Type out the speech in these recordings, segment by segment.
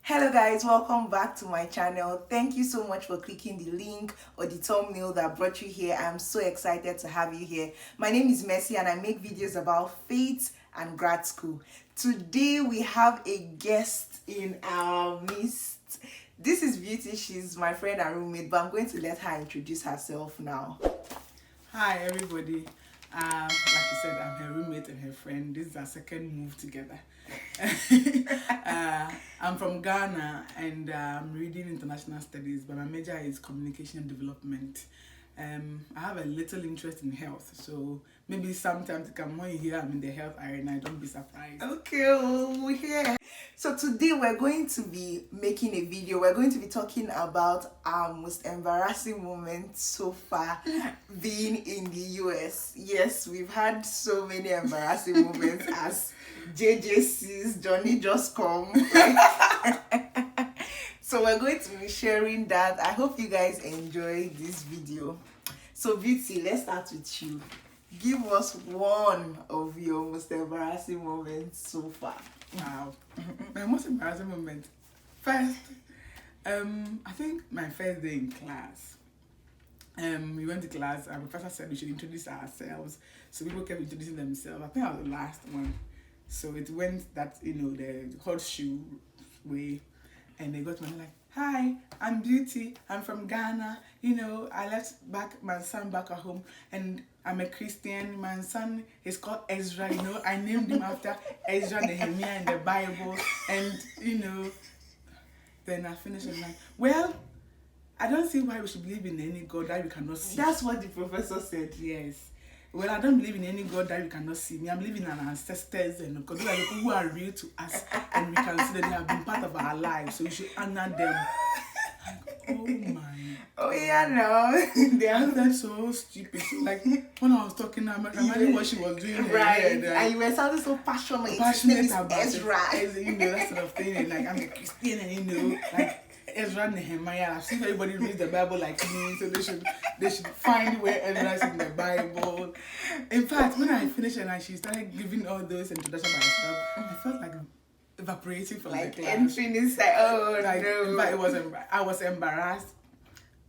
Hello guys, welcome back to my channel. Thank you so much for clicking the link or the thumbnail that brought you here. I'm so excited to have you here. My name is Mercy and I make videos about faith and grad school. Today we have a guest in our midst. This is Beauty. She's my friend and roommate, but I'm going to let her introduce herself now. Hi everybody. Like you said, I'm her roommate and her friend. This is our second move together. I'm from Ghana and I'm reading international studies, but my major is communication and development. I have a little interest in health, so maybe sometimes when you hear I'm in the health arena, don't be surprised. Okay, we're here. So today we're going to be making a video. We're going to be talking about our most embarrassing moments so far being in the US. Yes, we've had so many embarrassing moments as JJC's Johnny Just Come. So we're going to be sharing that. I hope you guys enjoy this video. So Beauty, let's start with you. Give us one of your most embarrassing moments so far. Wow. My most embarrassing moment. First, I think my first day in class. We went to class, our professor said we should introduce ourselves. So people kept introducing themselves. I think I was the last one. So it went that, the horseshoe way. And they got me like, hi, I'm Beauty. I'm from Ghana. I left my son back at home and I'm a Christian. My son is called Ezra. I named him after Ezra Nehemiah in the Bible. And, then I finished and like, well, I don't see why we should believe in any God that we cannot see. That's what the professor said. Yes. Well, I don't believe in any God that we cannot see. Me, I believe in our ancestors and because those are the people who are real to us and we can see that they have been part of our lives. So we should honor them. Like, oh my. Oh yeah, no. They are that so stupid. So, like when I was talking, I'm imagining what she was doing. Right. And you were sounding so passionate. Passionate about Ezra. That sort of thing. And like I'm a Christian and like Ezra Nehemiah. I've seen everybody read the Bible like me, so they should find where Ezra is in the Bible. In fact, when I finished and she started giving all those introductions by herself, I felt like evaporating from like the class. entering inside. Oh like, no! In fact, I was embarrassed.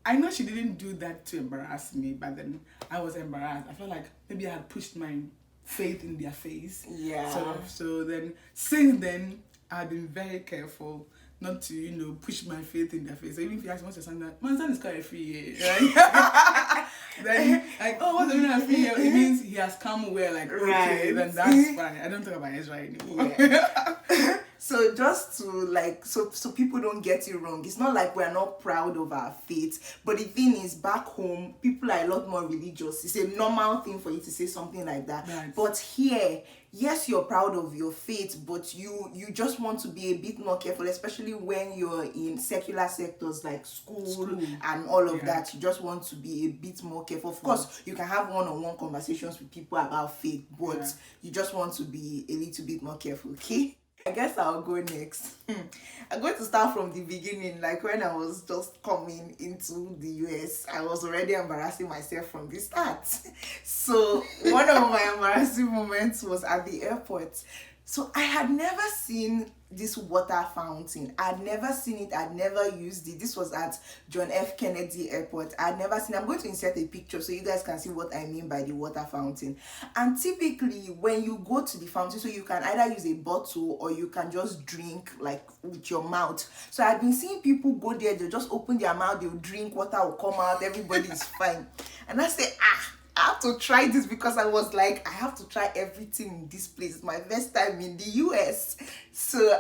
I know she didn't do that to embarrass me, but then I was embarrassed. I felt like maybe I had pushed my faith in their face. Yeah. Sort of. So then, since then, I've been very careful not to, push my faith in their face. So even if you ask what's your son, that my son is quite free, right? Then like, oh, what's the meaning of free? It means he has come well. Like, okay, right. Then that's fine. I don't talk about Ezra anymore. Yeah. So just to so people don't get it wrong, it's not like we're not proud of our faith, but the thing is, back home people are a lot more religious. It's a normal thing for you to say something like that. Right. But here, yes, you're proud of your faith, but you just want to be a bit more careful, especially when you're in secular sectors like school. And all of that. You just want to be a bit more careful. Of course, you can have one-on-one conversations with people about faith, but you just want to be a little bit more careful, okay? I guess I'll go next. I'm going to start from the beginning. Like when I was just coming into the US, I was already embarrassing myself from the start. So one of my embarrassing moments was at the airport. So I had never seen this water fountain. I'd never seen it. I'd never used it. This was at John F. Kennedy Airport. I'd never seen it. I'm going to insert a picture so you guys can see what I mean by the water fountain. And typically when you go to the fountain, so you can either use a bottle or you can just drink like with your mouth. So I've been seeing people go there, they'll just open their mouth, they'll drink, water will come out, everybody's fine. And I say, I have to try this because I was like, I have to try everything in this place. It's my first time in the US. So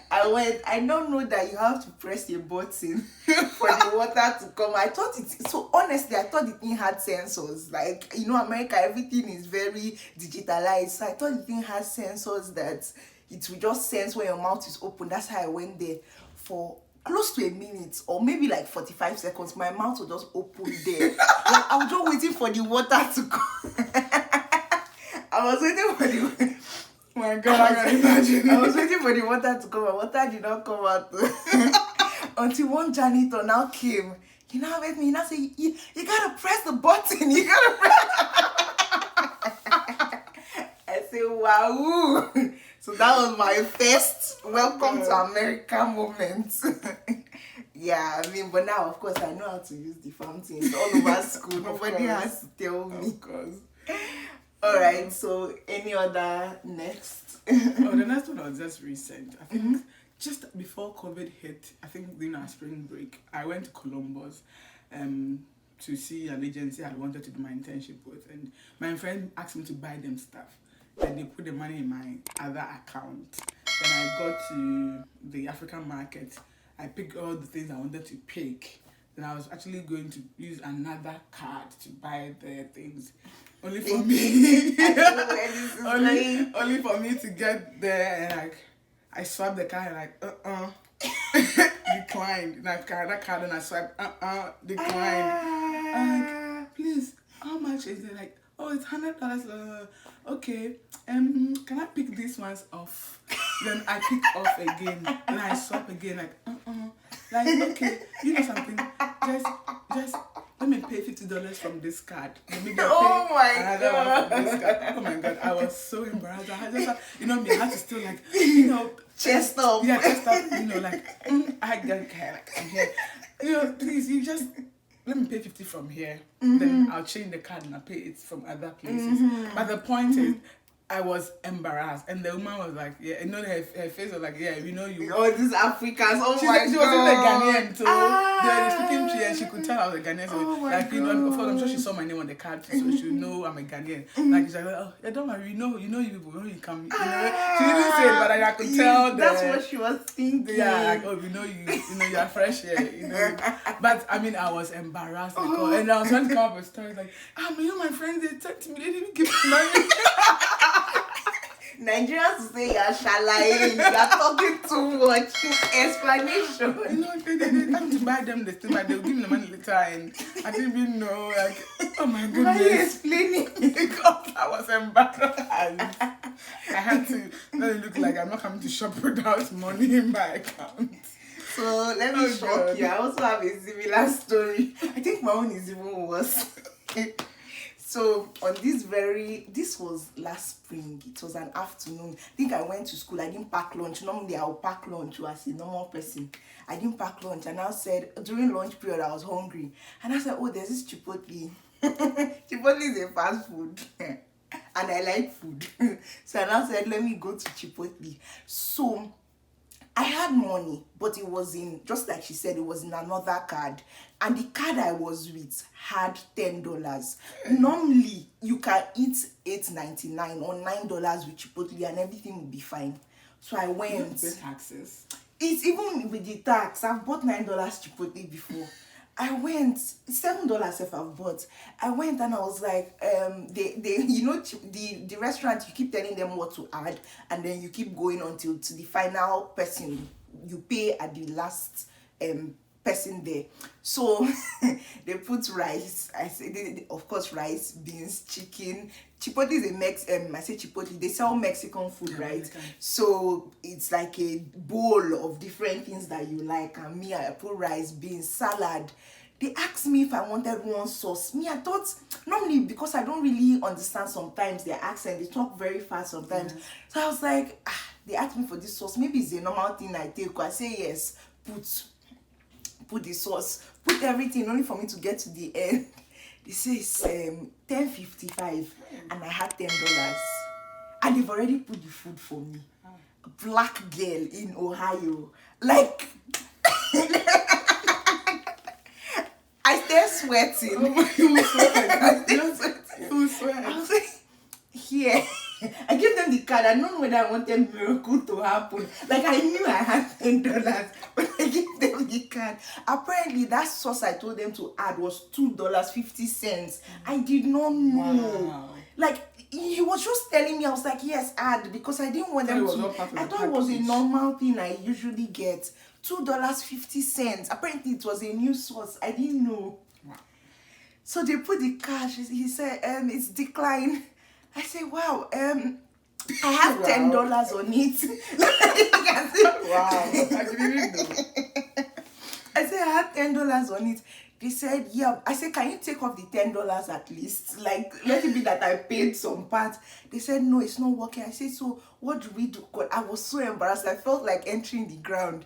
I went. I don't know that you have to press a button for the water to come. I thought so honestly, I thought the thing had sensors. Like, America, everything is very digitalized. So I thought the thing had sensors that it will just sense when your mouth is open. That's how I went there for close to a minute or maybe like 45 seconds. My mouth was just open there. Like, I was just waiting for the water to come. I was waiting for the My God, I can imagine. I was waiting for the water to come out. Water did not come out. Until one janitor now came. He now met me. He now said, you gotta press the button. You gotta press. I said, wow. So that was my first welcome to America moment. Yeah, I mean, but now, of course, I know how to use the fountains all over school. Nobody has to tell me. Of course. All right, so any other next? The next one was just recent. I think just before COVID hit, I think during our spring break, I went to Columbus to see an agency I wanted to do my internship with. And my friend asked me to buy them stuff. And they put the money in my other account. Then I got to the African market. I picked all the things I wanted to pick. Then I was actually going to use another card to buy the things. Only for me. only for me to get there and like I swiped the card and like declined. And I carried that card and I swiped declined. I'm like, please, how much is it? Like, oh, it's $100. Okay, can I pick these ones off? Then I pick off again, and I swap again, like, like, okay, you know something? Just let me pay $50 from this card. Let me Oh my God! From this card. Oh my God! I was so embarrassed. I just, you know me, I had to still like, you know, chest up. Yeah, chest up. You know, like, I don't care. Like, I'm here. You know, please, you just. Let me pay 50 from here. Then I'll change the card and I'll pay it from other places. But the point is, I was embarrassed. And the woman was like, yeah, you know, her face was like, yeah, we know you. Oh, these Africans, oh she my God. She wasn't a Ghanaian, so they were speaking to her and she could tell I was a Ghanaian. So, like, you know, of course, I'm sure she saw my name on the card, so she would know I'm a Ghanaian. Like, she's like, oh, yeah, don't worry, you know you people, when you come, you know. She didn't say it, but I could tell that's what she was thinking. Yeah, like, oh, we know you are fresh here, you know. But, I mean, I was embarrassed because, and I was trying to come up with stories like, you know, my friends, they talked to me, they didn't give me money. Nigerians say you're shalaing, you're talking too much. Explanation. You know, they come to buy them the thing, but they'll give me the money later, and I didn't even know, like, oh my goodness. Why are you explaining? Because I was embarrassed. I had to let it look like I'm not coming to shop without money in my account. So let me shock you. I also have a similar story. I think my own is even worse. So on this was last spring. It was an afternoon. I think I went to school. I didn't pack lunch. Normally I'll pack lunch as a normal person. I didn't pack lunch, and I said during lunch period I was hungry, and I said, oh, there's this Chipotle. Chipotle is a fast food, and I like food. So I now said, let me go to Chipotle. So I had money, but it was in, just like she said, it was in another card. And the card I was with had $10. Normally, you can eat $8.99 or $9 with Chipotle and everything will be fine. So I went. With taxes. It's even with the tax. I've bought $9 Chipotle before. I went, $7 if I've bought. I went and I was like, they you know, the restaurant, you keep telling them what to add, and then you keep going until to the final person you pay at the last person there. So they put rice. I said, of course, rice, beans, chicken. Chipotle is I say Chipotle, they sell Mexican food, right? Mexican. So it's like a bowl of different things that you like. And me, I put rice, beans, salad. They asked me if I wanted one sauce. Me, I thought, normally, because I don't really understand sometimes their accent, they talk very fast sometimes. Yeah. So I was like, they asked me for this sauce. Maybe it's a normal thing I take. I say yes, put the sauce, put everything, only for me to get to the end. They say it's $10.55 and I had $10. And they've already put the food for me. Black girl in Ohio. Like, I started sweating. Oh my God. You sweat. I was like, here. I gave them the card. I don't know whether I wanted miracle to happen. Like, I knew I had $10, but I gave them the card. Apparently, that sauce I told them to add was $2.50. I did not know. Wow. Like, he was just telling me, I was like, yes, add, because I didn't want them to. I thought it was a normal thing I usually get. $2.50. Apparently, it was a new sauce. I didn't know. Wow. So they put the cash. He said, it's declined. I said, wow, I have $10 on it. Wow, I didn't know. I said, I have $10 on it. They said, yeah. I said, can you take off the $10 at least? Like, let it be that I paid some part. They said, no, it's not working. I said, so what do we do? God, I was so embarrassed. I felt like entering the ground.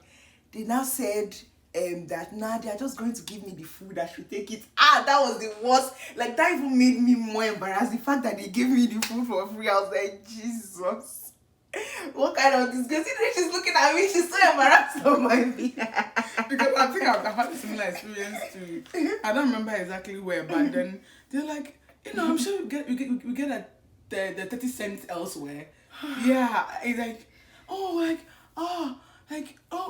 They now said that now they are just going to give me the food. I should take it. That was the worst. Like, that even made me more embarrassed. The fact that they gave me the food for free, I was like, Jesus. What kind of disgusting? She's looking at me. She's so embarrassed on my behalf. Because I think I've had a similar experience too. I don't remember exactly where, but then they're like, I'm sure we get the 30 cents elsewhere. Yeah, it's like,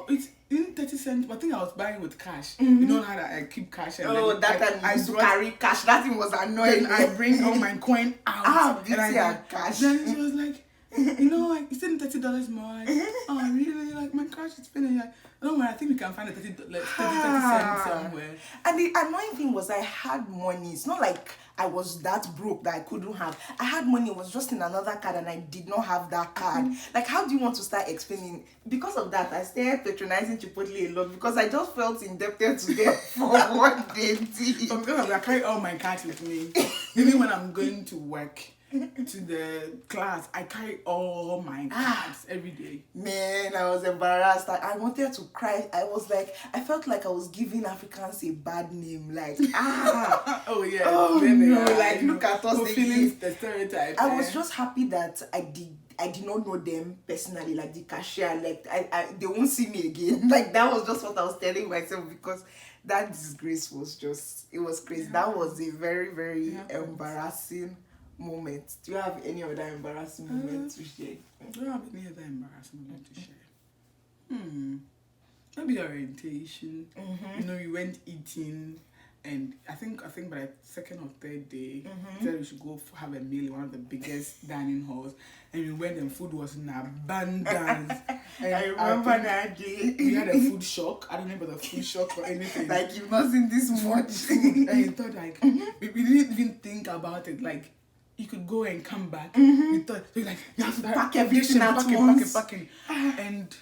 it's in 30 cents. But I think I was buying with cash. You know how I keep cash. And I used to carry cash. That thing was annoying. I bring all my coin out. And I got cash. Then she was like, like, it's still $30 more. Like, oh, really? Like, my cash is finished. Like, don't worry, I think we can find a 30 cents somewhere. And the annoying thing was I had money. It's not like I was that broke that I couldn't have. I had money. It was just in another card and I did not have that card. Like, how do you want to start explaining? Because of that, I started patronizing Chipotle a lot because I just felt indebted to them for what they did. So because of that, I carry all my cards with me. Even when I'm going to work, to the class, I carry all my cards every day. Man, I was embarrassed. I wanted to cry. I was like, I felt like I was giving Africans a bad name. Like, oh yeah. Oh no, like, look at us. The stereotype. I was just happy that I did not know them personally, like the cashier. Like, they won't see me again. Like, that was just what I was telling myself because that disgrace was just, it was crazy. Yeah. That was a very, very embarrassing moment. Do you have any other embarrassing moment to share? Do you have any other embarrassing moment to share? Maybe orientation. We went eating, and I think by the second or third day, we said we should go have a meal in one of the biggest dining halls, and we went and food was in abundance. I remember that day. We had a food shock. I don't remember the food shock or anything. Like, you've not seen this much. And I thought, like, we didn't even think about it. Like, you could go and come back. We thought, so like, you have to pack everything at once. Packing. And,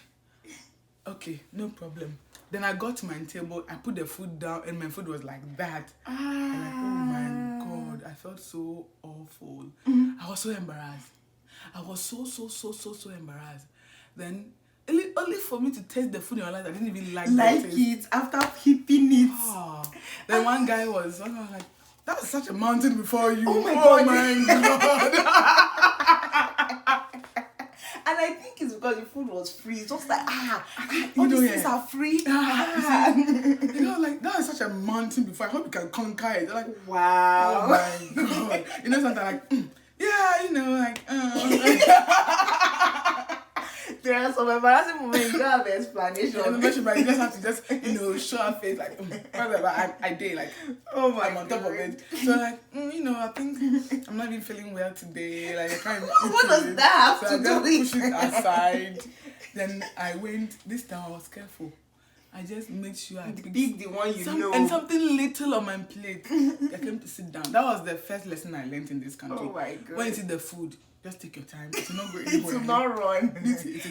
okay, no problem. Then I got to my table, I put the food down, and my food was like that. And like, oh my God, I felt so awful. I was so embarrassed. I was so embarrassed. Then, only for me to taste the food in my life, I didn't even like it after heaping it. Then one guy was like, that's such a mountain before you. Oh my God. And I think it's because the food was free. It's just like, all these things are free. Like, that is such a mountain before. I hope you can conquer it. They're like, wow. Oh my God. Something like, there are some embarrassing moments. You don't have an explanation. But you just have to show our face like, whatever. I did, like, oh my I'm on top of it. So like, I think I'm not even feeling well today. Like, I can't. What does that have to do with? Push it aside. Then I went. This time I was careful. I just made sure I picked the one you know. And something little on my plate. I came to sit down. That was the first lesson I learned in this country. Oh my God. When you see the food, just take your time. It will not go anywhere. It will not run.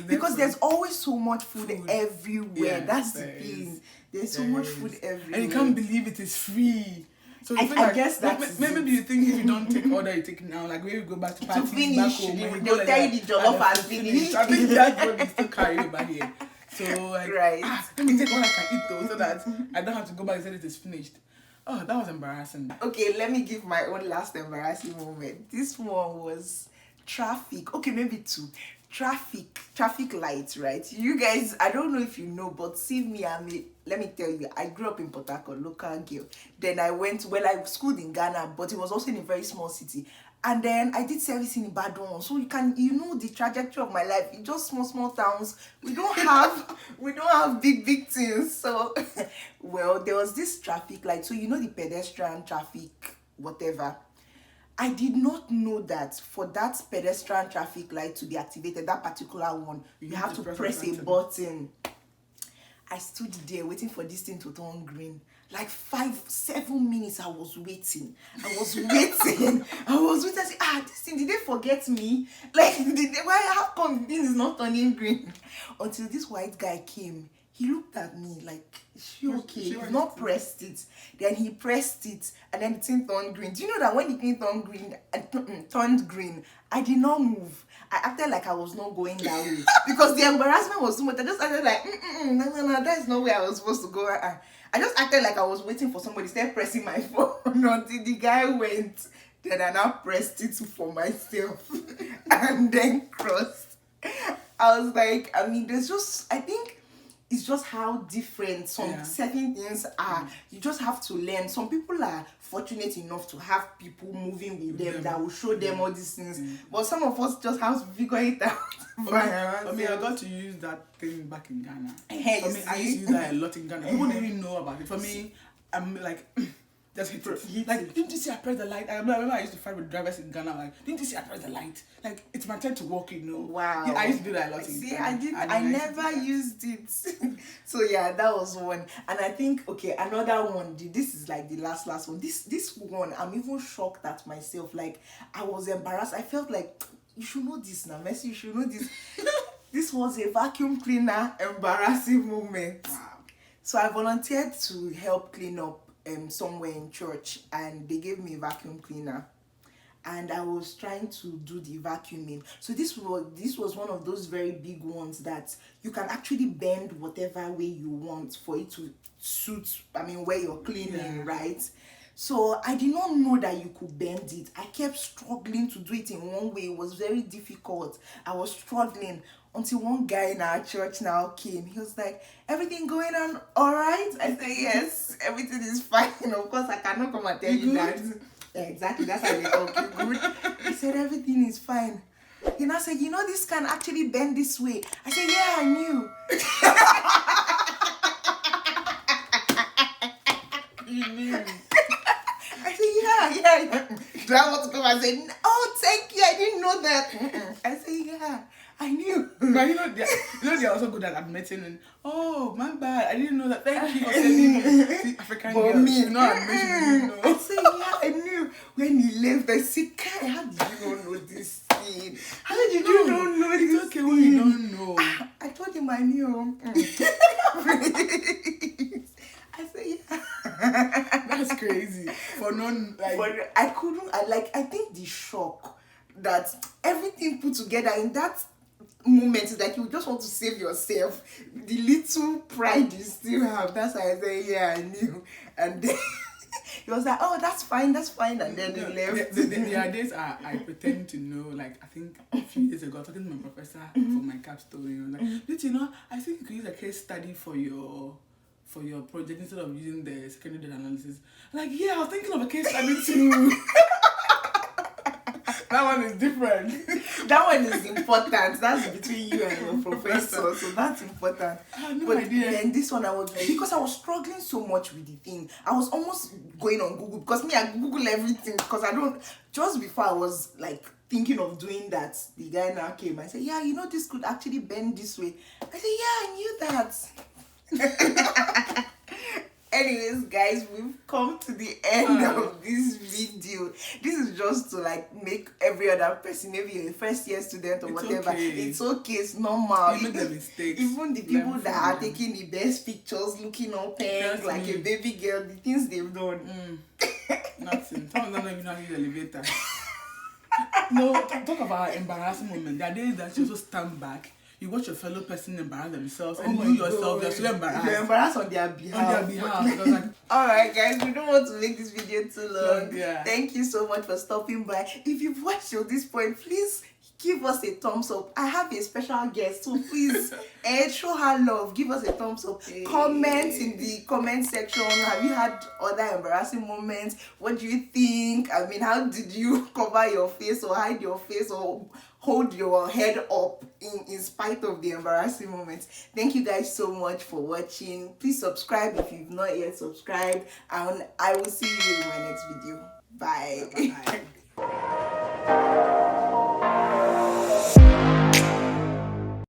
Because there's always so much food everywhere. Yeah, that's the thing. There's so much food everywhere. And you can't believe it is free. So I guess that's maybe you think if you don't take order, you take now. Like when you go back to parties, finish, back home, they'll tell you the jollof has finished. I think that's what they still carry over here. So like, right. Let me take what I can eat though, so that I don't have to go back and say it is finished. Oh, that was embarrassing. Okay, let me give my own last embarrassing moment. This one was traffic. Okay, maybe two. Traffic lights, right? You guys, I don't know if you know, but see me, let me tell you, I grew up in Port Harcourt, local girl. Then I schooled in Ghana, but it was also in a very small city. And then I did service in Ibadan. So you know the trajectory of my life. It's just small towns. We don't have big things. So, well, there was this traffic light. So you know the pedestrian traffic, whatever. I did not know that for that pedestrian traffic light to be activated, that particular one, you have to press a button. I stood there waiting for this thing to turn green. Like 5-7 minutes I was waiting. I was waiting. I said, this thing, did they forget me? Like, how come this is not turning green? Until this white guy came. He looked at me like, is she okay? You've not pressed it. Then he pressed it, and then the thing turned green. Do you know that when the thing turned green, I did not move. I acted like I was not going that way because the embarrassment was too much. I just acted like, no, that's not where I was supposed to go. I just acted like I was waiting for somebody to start pressing my phone until the guy went. Then I now pressed it for myself and then crossed. I was like, I mean, there's just, I think it's just how different some certain things are. You just have to learn. Some people are fortunate enough to have people moving with them that will show them all these things. But some of us just have to figure it out. I mean, I got to use that thing back in Ghana. For me, I used to use that a lot in Ghana. People didn't even know about it. For me, I'm like... just hit it. Like, didn't you see I pressed the light? I remember I used to fight with drivers in Ghana. Like, didn't you see I pressed the light? Like, it's my turn to walk, you know. Wow. Yeah, I used to do that a lot. See, I never used it. So yeah, that was one. And I think, okay, another one. This is like the last one. This one, I'm even shocked at myself. Like, I was embarrassed. I felt like, you should know this now, Messi. You should know this. This was a vacuum cleaner embarrassing moment. Wow. So I volunteered to help clean up somewhere in church, and they gave me a vacuum cleaner, and I was trying to do the vacuuming. So this was one of those very big ones that you can actually bend whatever way you want for it to suit, I mean, where you're cleaning, right? So I did not know that you could bend it. I kept struggling to do it in one way. It was very difficult. I was struggling until one guy in our church now came. He was like, everything going on all right? I said, yes, everything is fine. Of course, I cannot come and tell you that. Yeah, exactly, that's how they talk. You good? He said, everything is fine. He now said, you know, this can actually bend this way. I said, yeah, I knew. You knew. I said, yeah. Do I want to come and say, oh, thank you, I didn't know that. I said, yeah, I knew. But you know, they're also good at admitting, and oh, my bad, I didn't know that. Thank you for telling me. African girl, me, she's not admitting, you know. I said, yeah, I knew. When he left, I said, Kai, how did you not know this thing? How did you not know this? It's okay when you don't know. I told him I knew. I said, yeah. That's crazy. I think the shock that everything put together in that moment is that you just want to save yourself. The little pride you still have. That's why I said, yeah, I knew. And then he was like, oh, that's fine. And then he left. There are days I pretend to know. Like, I think a few days ago, I was talking to my professor for my capstone. And I was like, did you know, I think you could use a case study for your project instead of using the secondary data analysis. I'm like, yeah, I was thinking of a case study too. That one is different. That one is important. That's between you and your professor, so that's important. I had no idea. Then this one because I was struggling so much with the thing. I was almost going on Google because I Google everything because just before I was like thinking of doing that, the guy now came. I said, yeah, you know, this could actually bend this way. I said, yeah, I knew that. Anyways, guys, we've come to the end of this video. This is just to like make every other person, maybe you're a first year student or whatever. Okay. It's okay, it's normal. You make the mistakes. Even the people that are taking the best pictures, looking up like a baby girl, the things they've done. Nothing. Some of them don't even know how to use the elevator. No, talk about embarrassing moment. There are days that you also stand back. You watch your fellow person embarrass themselves, and you yourself, you're so embarrassed. You're embarrassed on their behalf. Like, alright, guys, we don't want to make this video too long. Yeah. Thank you so much for stopping by. If you've watched till this point, please give us a thumbs up. I have a special guest, so please show her love. Give us a thumbs up. Hey. Comment in the comment section. Have you had other embarrassing moments? What do you think? I mean, how did you cover your face or hide your face or hold your head up in spite of the embarrassing moments? Thank you guys so much for watching. Please subscribe if you've not yet subscribed, and I will see you in my next video. Bye. Bye.